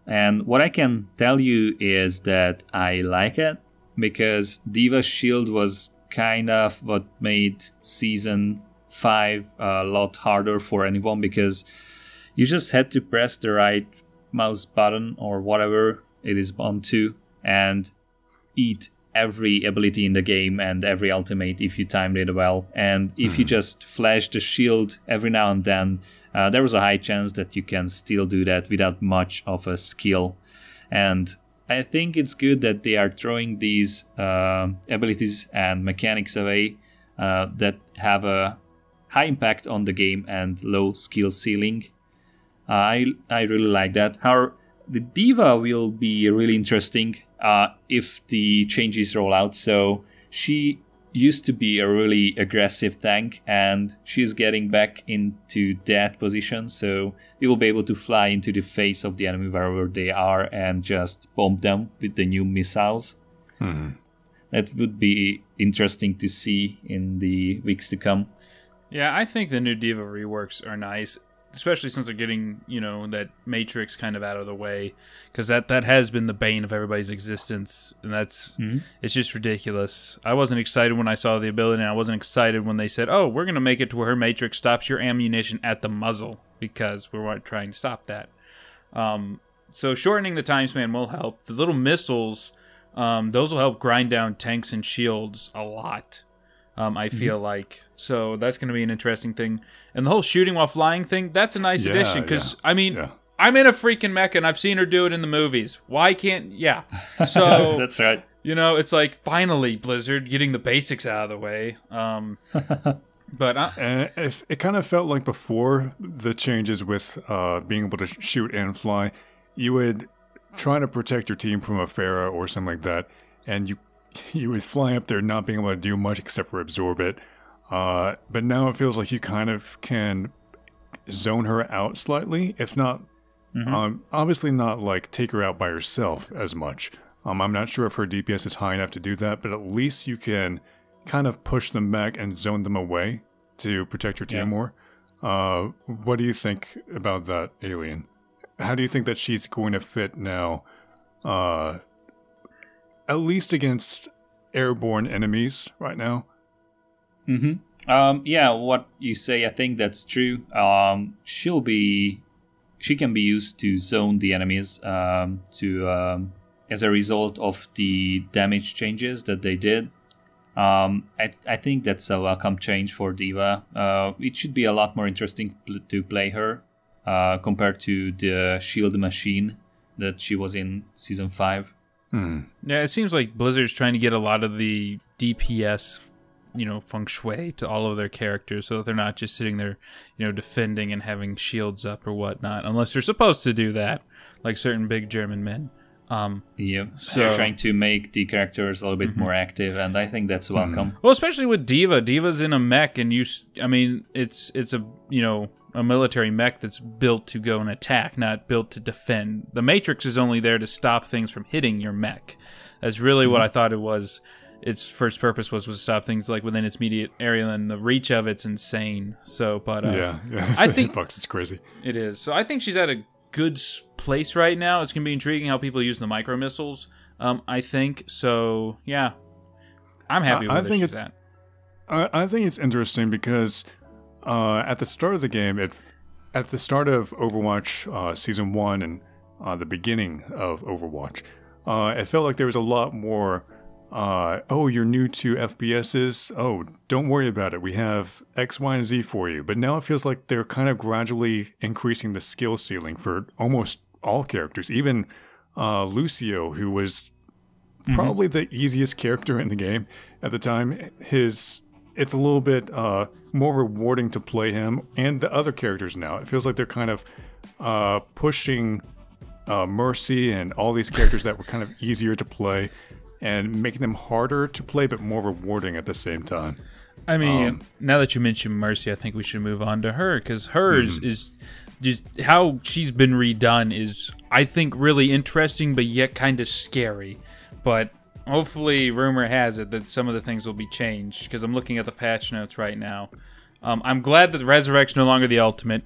And what I can tell you is that I like it, because D.Va's shield was kind of what made Season 5 a lot harder for anyone, because you just had to press the right mouse button or whatever it is bound to and eat every ability in the game and every ultimate if you timed it well. And if you just flash the shield every now and then, there was a high chance that you can still do that without much of a skill. And I think it's good that they are throwing these abilities and mechanics away that have a high impact on the game and low skill ceiling. I really like that. However, the D.Va will be really interesting if the changes roll out. So she used to be a really aggressive tank, and she's getting back into that position. So you will be able to fly into the face of the enemy wherever they are and just bomb them with the new missiles. That would be interesting to see in the weeks to come. Yeah, I think the new D.Va reworks are nice, especially since they're getting, that Matrix kind of out of the way, because that has been the bane of everybody's existence, and that's it's just ridiculous. I wasn't excited when I saw the ability, and I wasn't excited when they said, oh, we're going to make it to where her Matrix stops your ammunition at the muzzle, because we're trying to stop that. So shortening the time span will help. The little missiles, those will help grind down tanks and shields a lot. I feel like. So that's going to be an interesting thing. And the whole shooting while flying thing, that's a nice addition. Because, I'm in a freaking mecha and I've seen her do it in the movies. Why can't... Yeah. So... That's right. It's like, finally, Blizzard, getting the basics out of the way. But... it kind of felt like before the changes with being able to shoot and fly, you would try to protect your team from a Pharah or something like that, and you would fly up there not being able to do much except for absorb it. But now it feels like you kind of can zone her out slightly, if not, obviously not like take her out by herself as much. I'm not sure if her DPS is high enough to do that, but at least you can kind of push them back and zone them away to protect your team more. What do you think about that, Alien? How do you think that she's going to fit now, at least against airborne enemies right now? What you say, I think that's true. She can be used to zone the enemies as a result of the damage changes that they did. I think that's a welcome change for D.Va. It should be a lot more interesting to play her compared to the shield machine that she was in Season 5. Yeah, it seems like Blizzard's trying to get a lot of the DPS, feng shui to all of their characters, so that they're not just sitting there, defending and having shields up or whatnot, unless they're supposed to do that, like certain big German men. So they're trying to make the characters a little bit more active, and I think that's welcome. Well, especially with D.Va. D.Va's in a mech, and it's a military mech that's built to go and attack, not built to defend. The Matrix is only there to stop things from hitting your mech. That's really what I thought it was. Its first purpose was to stop things like within its immediate area, and the reach of it's insane. So, but I think hitbox is crazy. It is. So I think she's at a good place right now. It's gonna be intriguing how people use the micro missiles. I think so. Yeah, I'm happy with where she's at. I think it's interesting because at the start of the game, at the start of Overwatch Season 1 and the beginning of Overwatch, it felt like there was a lot more, oh, you're new to FPSs? Oh, don't worry about it. We have X, Y, and Z for you. But now it feels like they're kind of gradually increasing the skill ceiling for almost all characters. Even Lucio, who was probably the easiest character in the game at the time, it's a little bit more rewarding to play him and the other characters now. It feels like they're kind of pushing Mercy and all these characters that were kind of easier to play and making them harder to play but more rewarding at the same time. I mean, now that you mentioned Mercy, I think we should move on to her, because hers is just how she's been redone is, I think, really interesting but yet kind of scary. But hopefully, rumor has it that some of the things will be changed, because I'm looking at the patch notes right now. I'm glad that the Resurrect's no longer the ultimate.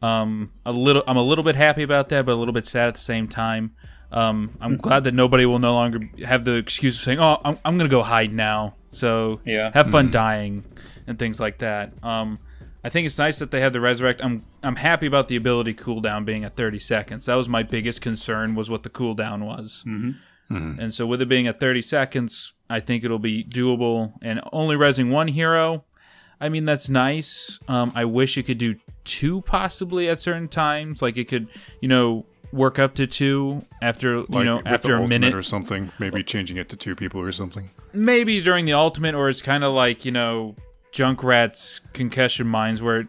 I'm a little bit happy about that, but a little bit sad at the same time. I'm glad that nobody will no longer have the excuse of saying, "Oh, I'm gonna go hide now." So yeah, have fun dying and things like that. I think it's nice that they have the Resurrect. I'm happy about the ability cooldown being at 30 seconds. That was my biggest concern, was what the cooldown was. And so with it being at 30 seconds, I think it'll be doable. And only resing one hero, I mean, that's nice. I wish it could do 2 possibly at certain times. Like it could, work up to 2 after, after a minute or something. Maybe changing it to 2 people or something. Maybe during the ultimate, or it's kind of like, Junkrat's concussion mines, where,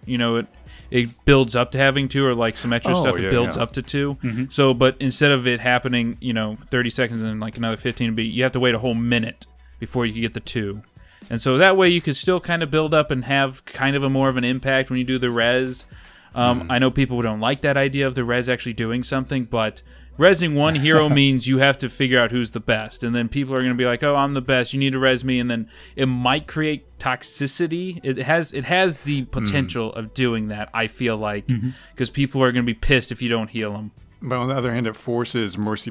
it builds up to having 2, or like Symmetra stuff, it builds up to 2. So, but instead of it happening, 30 seconds and then like another 15, you have to wait a whole minute before you can get the 2. And so that way you could still kind of build up and have kind of a more of an impact when you do the res. I know people don't like that idea of the res actually doing something, but resing one hero means you have to figure out who's the best. And then people are going to be like, oh, I'm the best, you need to res me. And then it might create toxicity. It has the potential of doing that, I feel like, because people are going to be pissed if you don't heal them. But on the other hand, it forces Mercy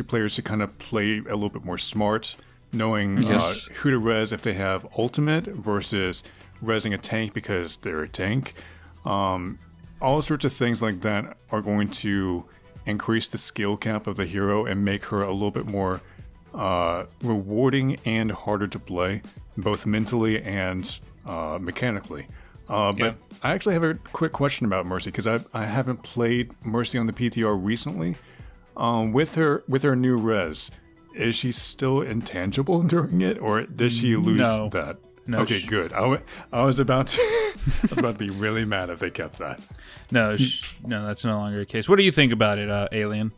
players to kind of play a little bit more smart, knowing who to res if they have ultimate versus resing a tank because they're a tank. All sorts of things like that are going to increase the skill cap of the hero and make her a little bit more rewarding and harder to play, both mentally and mechanically. But I actually have a quick question about Mercy, because I haven't played Mercy on the PTR recently. With her new res, is she still intangible during it, or does she lose that? No, okay, good. I was about to be really mad if they kept that. No, that's no longer the case. What do you think about it, Alien?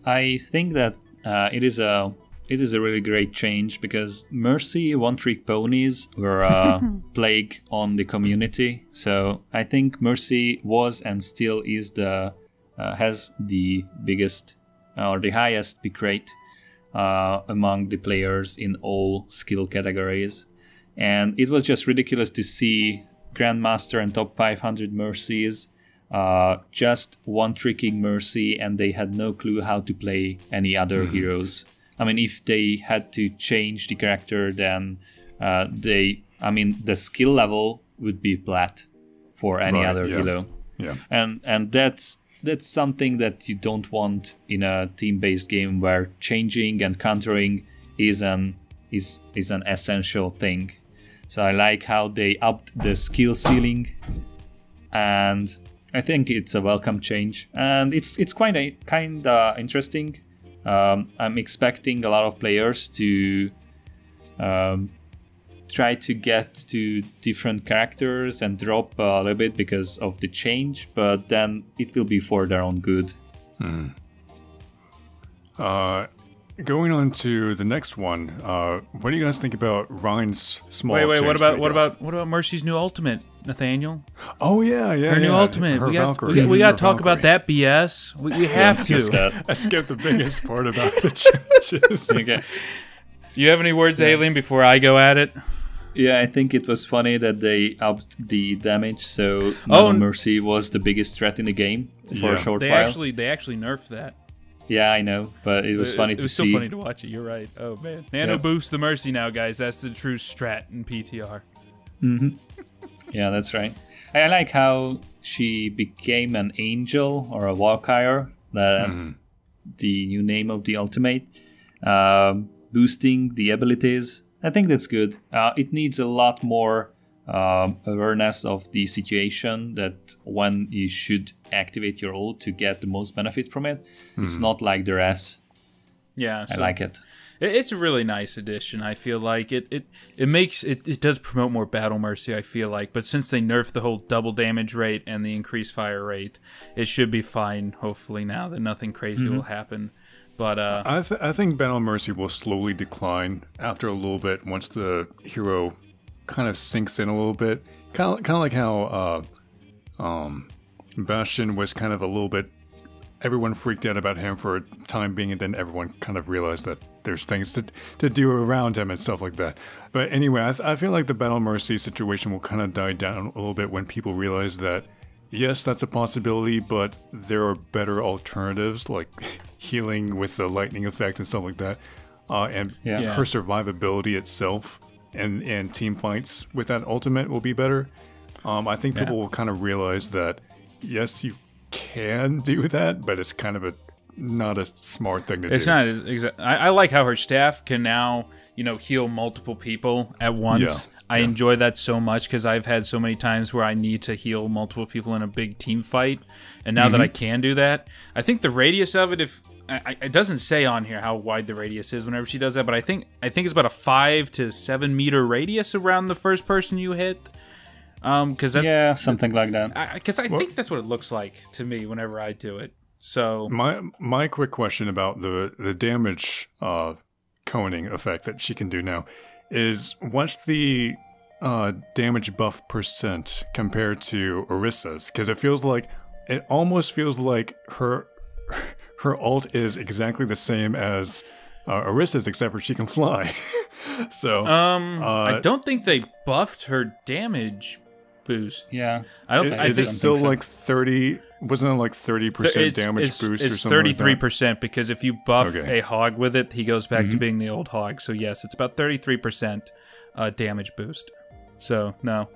I think that it is a really great change, because Mercy one-trick ponies were a plague on the community. So I think Mercy was and still is has the biggest or the highest pick rate among the players in all skill categories. And it was just ridiculous to see Grandmaster and top 500 Mercies just one-tricking Mercy, and they had no clue how to play any other heroes. I mean, if they had to change the character, then the skill level would be flat for any other hero. Yeah. And that's something that you don't want in a team-based game, where changing and countering is an essential thing. So I like how they upped the skill ceiling, and I think it's a welcome change, and it's kind of interesting. I'm expecting a lot of players to try to get to different characters and drop a little bit because of the change, but then it will be for their own good. Going on to the next one, what do you guys think about Rein's small? Wait, what about Mercy's new ultimate, Nathaniel? Oh yeah, her new ultimate. We got to talk about that BS. We have to. I skipped the biggest part about the changes. Okay. You have any words, Alien, before I go at it? Yeah, I think it was funny that they upped the damage, so Mercy was the biggest threat in the game for a short while. They actually nerfed that. Yeah, I know, but it was funny to see. It was still funny to watch it. You're right. Oh man, Nano boosts the Mercy now, guys. That's the true strat in PTR. Yeah, that's right. I like how she became an angel or a Valkyrie, the new name of the ultimate, boosting the abilities. I think that's good. It needs a lot more awareness of the situation, that when you should activate your ult to get the most benefit from it. It's not like the rest. Yeah, I like it. It's a really nice addition. I feel like it does promote more battle mercy, I feel like, but since they nerfed the whole double damage rate and the increased fire rate, it should be fine, hopefully, now that nothing crazy will happen. But I think battle mercy will slowly decline after a little bit once the hero kind of sinks in a little bit. Kind of like how Bastion was kind of a little bit. Everyone freaked out about him for a time being, and then everyone kind of realized that there's things to do around him and stuff like that. But anyway, I feel like the battle mercy situation will kind of die down a little bit when people realize that, yes, that's a possibility, but there are better alternatives, like healing with the lightning effect and stuff like that, and her survivability itself and team fights with that ultimate will be better. I think people will kind of realize that, yes, you can do that, but it's kind of not a smart thing to do. It's not exactly. I like how her staff can now, heal multiple people at once. I enjoy that so much because I've had so many times where I need to heal multiple people in a big team fight, and now that I can do that, I think the radius of it, it doesn't say on here how wide the radius is whenever she does that, but I think it's about a 5 to 7 meter radius around the first person you hit. Because that's something like that. Because I think that's what it looks like to me whenever I do it. So my quick question about the damage coning effect that she can do now is, what's the damage buff percent compared to Orisa's? Because it almost feels like her ult is exactly the same as Orisa's, except for she can fly. So I don't think they buffed her damage boost. Yeah, I don't. I think it's still like 30. Wasn't it like 30% damage boost or something? It's 33% because if you buff a hog with it, he goes back to being the old hog. So yes, it's about 33% damage boost. So no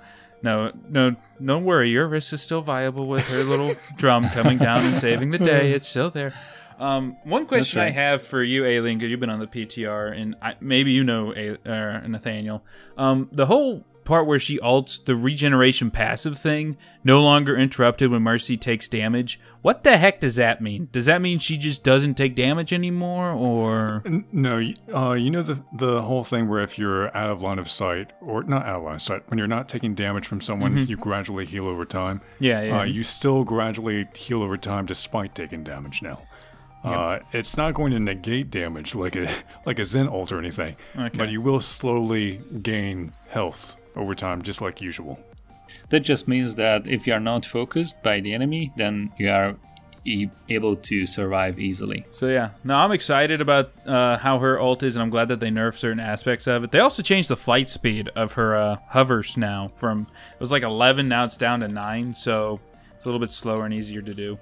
worry, your wrist is still viable with her little drum coming down and saving the day. It's still there. One question I have for you, Alien, because you've been on the PTR, and maybe Nathaniel. The whole part where she ults, the regeneration passive thing, no longer interrupted when Mercy takes damage. What the heck does that mean? Does that mean she just doesn't take damage anymore, or? No, the whole thing where if you're out of line of sight, or not out of line of sight, when you're not taking damage from someone, you gradually heal over time. Yeah. You still gradually heal over time despite taking damage now. It's not going to negate damage like a Zen ult or anything, but you will slowly gain health over time, just like usual. That just means that if you are not focused by the enemy, then you are able to survive easily. So yeah, no, I'm excited about how her ult is, and I'm glad that they nerfed certain aspects of it. They also changed the flight speed of her hovers now. It was like 11, now it's down to 9, so it's a little bit slower and easier to do.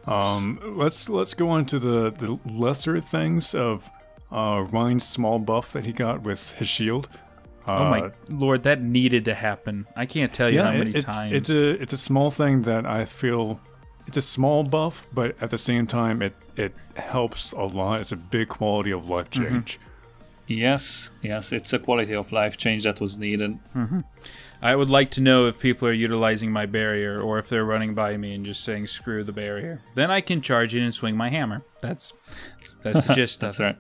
Let's go on to the lesser things of Rein's small buff that he got with his shield. Oh my lord, that needed to happen. I can't tell you how many times. It's a small thing that I feel, it's a small buff, but at the same time it helps a lot. It's a big quality of life change. Yes, it's a quality of life change that was needed. I would like to know if people are utilizing my barrier, or if they're running by me and just saying screw the barrier. Then I can charge it and swing my hammer. That's the gist of it. That's right.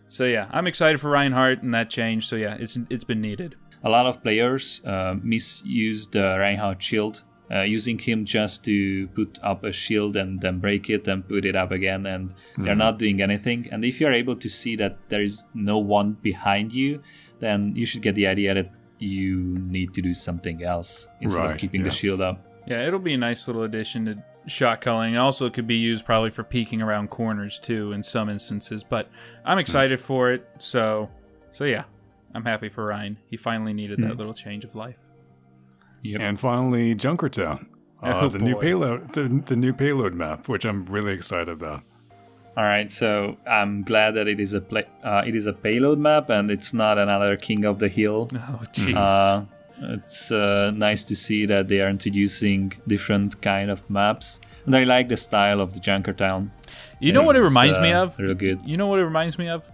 So yeah, I'm excited for Reinhardt and that change. So yeah, it's been needed. A lot of players misused the Reinhardt shield, using him just to put up a shield and then break it and put it up again, and they're not doing anything. And if you're able to see that there is no one behind you, then you should get the idea that you need to do something else instead of keeping the shield up. Yeah, it'll be a nice little addition to shot culling. Also, it could be used probably for peeking around corners too in some instances. But I'm excited for it. So yeah, I'm happy for Rein. He finally needed that little change of life. Yep. And finally, Junkertown, the new payload, the new payload map, which I'm really excited about. All right, so I'm glad that it is a payload map and it's not another King of the Hill. Oh, jeez. It's nice to see that they are introducing different kind of maps, and I like the style of the Junkertown. You know what it reminds me of? Real good. You know what it reminds me of?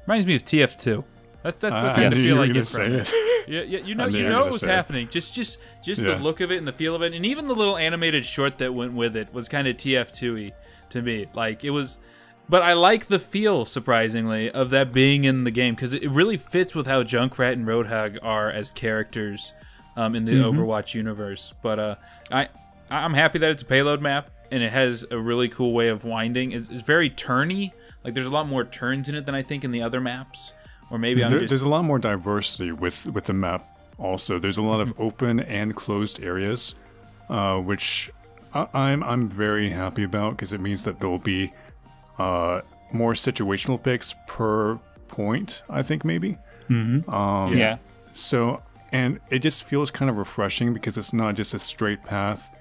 Reminds me of TF2. That's the kind of feel I get from it. Yeah, you know what was happening. Just the look of it and the feel of it, and even the little animated short that went with it was kind of TF2-y to me. Like it was, but I like the feel, surprisingly, of that being in the game because it really fits with how Junkrat and Roadhog are as characters in the Overwatch universe. But I'm happy that it's a payload map and it has a really cool way of winding. It's very turny. Like there's a lot more turns in it than I think in the other maps. Or maybe there's a lot more diversity with the map. Also, there's a lot of open and closed areas, which I'm very happy about because it means that there will be more situational picks per point. I think maybe. Yeah. So and it just feels kind of refreshing because it's not just a straight path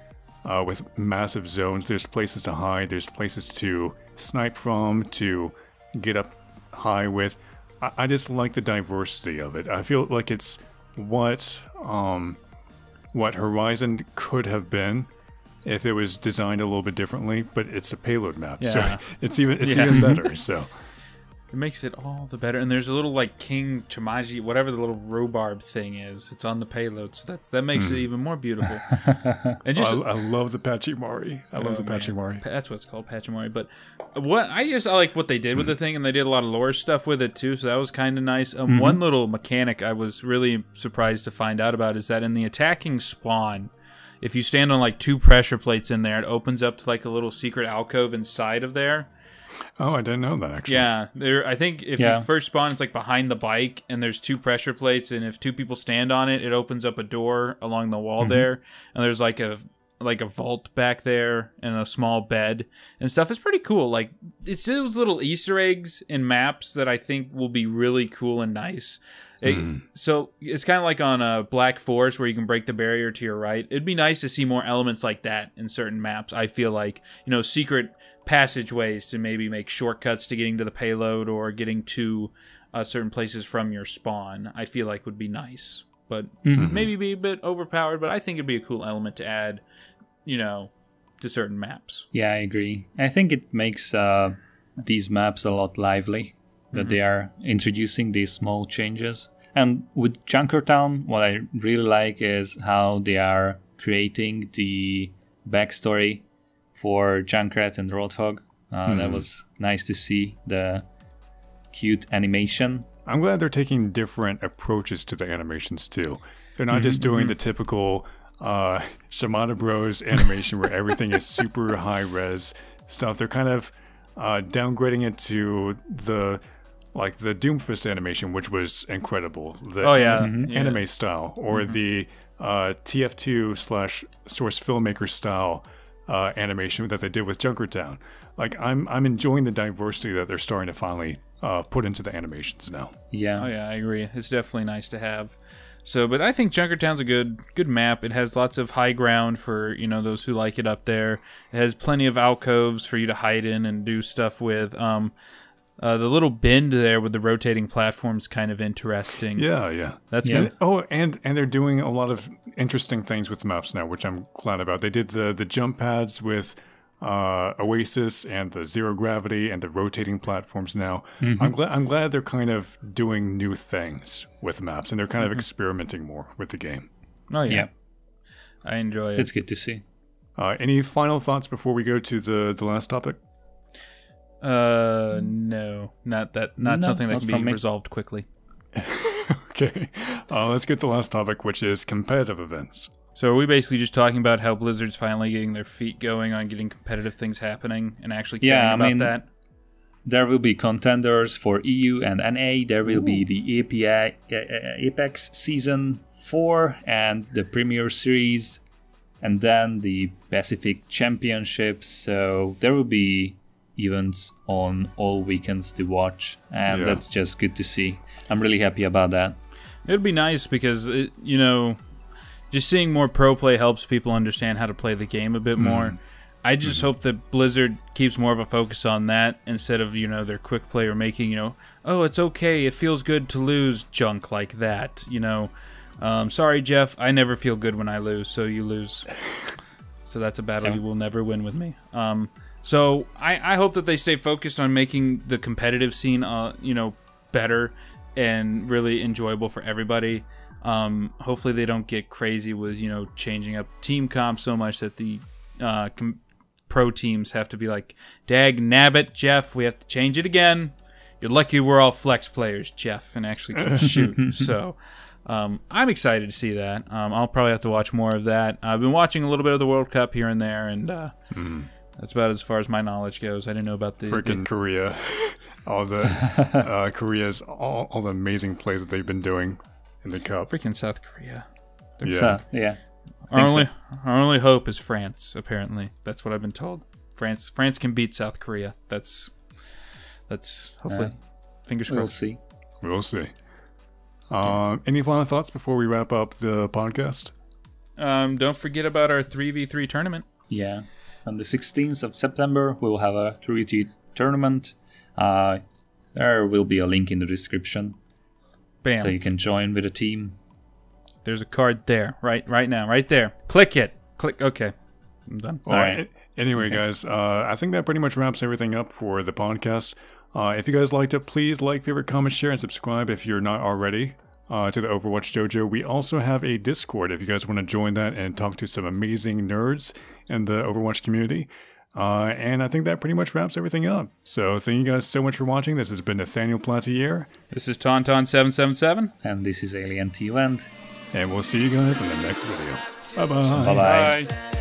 with massive zones. There's places to hide. There's places to snipe from, to get up high with. I just like the diversity of it. I feel like it's what Horizon could have been if it was designed a little bit differently, but it's a payload map, so it's even better. So it makes it all the better. And there's a little like King Chamaji, whatever the little rhubarb thing is. It's on the payload, so that makes it even more beautiful. And just I love the Pachimari. I love the Pachimari. That's what it's called, Pachimari. But I like what they did with the thing, and they did a lot of lore stuff with it too. So that was kind of nice. One little mechanic I was really surprised to find out about is that in the attacking spawn, if you stand on like 2 pressure plates in there, it opens up to like a little secret alcove inside of there. Oh, I didn't know that, actually. Yeah, I think if you first spawn, it's like behind the bike, and there's 2 pressure plates, and if 2 people stand on it, it opens up a door along the wall there, and there's like a vault back there, and a small bed, and stuff. It's pretty cool. Like, it's those little Easter eggs in maps that I think will be really cool and nice. So it's kind of like on Black Forest where you can break the barrier to your right. It'd be nice to see more elements like that in certain maps. I feel like, secret passageways to maybe make shortcuts to getting to the payload or getting to certain places from your spawn, I feel like would be nice. But maybe be a bit overpowered, but I think it'd be a cool element to add, to certain maps. Yeah, I agree. I think it makes these maps a lot lively, that they are introducing these small changes. And with Junkertown, what I really like is how they are creating the backstory for Junkrat and Roadhog. That was nice to see, the cute animation. I'm glad they're taking different approaches to the animations too. They're not just doing the typical Shimada Bros animation where everything is super high res stuff. They're kind of downgrading it to the Doomfist animation, which was incredible. The anime style, or the TF2/Source Filmmaker style animation that they did with Junkertown. Like, I'm enjoying the diversity that they're starting to finally put into the animations now. Yeah. Oh yeah, I agree. It's definitely nice to have. So, but I think Junkertown's a good map. It has lots of high ground for those who like it up there. It has plenty of alcoves for you to hide in and do stuff with. The little bend there with the rotating platform's kind of interesting. Yeah. That's good. Oh, and they're doing a lot of interesting things with maps now, which I'm glad about. They did the jump pads with Oasis and the zero gravity and the rotating platforms now. I'm glad they're kind of doing new things with maps, and they're kind of experimenting more with the game. Oh yeah. I enjoy it. It's good to see. Any final thoughts before we go to the last topic? No, not something that can be resolved quickly. Okay, let's get to the last topic, which is competitive events. So are we basically just talking about how Blizzard's finally getting their feet going on getting competitive things happening and actually caring about that? There will be contenders for EU and NA. There will be the Apex Season 4 and the Premier Series, and then the Pacific Championships. So there will be events on all weekends to watch, and that's just good to see. I'm really happy about that. It'd be nice because just seeing more pro play helps people understand how to play the game a bit more. I just hope that Blizzard keeps more of a focus on that instead of, you know, their quick play or making, you know, oh, it's okay, it feels good to lose junk like that, you know. Sorry, Jeff, I never feel good when I lose, so you lose. So that's a battle you will never win with me. So I hope that they stay focused on making the competitive scene, you know, better and really enjoyable for everybody. Hopefully they don't get crazy with, you know, changing up team comp so much that the pro teams have to be like, dag nabbit, Jeff, we have to change it again. You're lucky we're all flex players, Jeff, and actually can shoot. So I'm excited to see that. I'll probably have to watch more of that. I've been watching a little bit of the World Cup here and there, and that's about as far as my knowledge goes. I didn't know about the freaking Korea, all the Korea's all the amazing plays that they've been doing in the cup. Freaking South Korea. Yeah. Our only hope is France. Apparently, that's what I've been told. France can beat South Korea. That's hopefully fingers crossed. We'll see. Any final thoughts before we wrap up the podcast? Don't forget about our 3v3 tournament. Yeah, on the 16th of September we will have a 3v3 tournament. There will be a link in the description. Bam. So you can join with a team. There's a card there, right now, right there. Click it. Click. Okay, I'm done. All right. Anyway, guys, I think that pretty much wraps everything up for the podcast. If you guys liked it, please like, favorite, comment, share, and subscribe if you're not already to the Overwatch Dojo. We also have a Discord if you guys want to join that and talk to some amazing nerds in the Overwatch community. And I think that pretty much wraps everything up. So thank you guys so much for watching. This has been Nathaniel Platier. This is Tauntaun777. And this is Alien T-Wend. And we'll see you guys in the next video. Bye-bye. Bye-bye. Bye.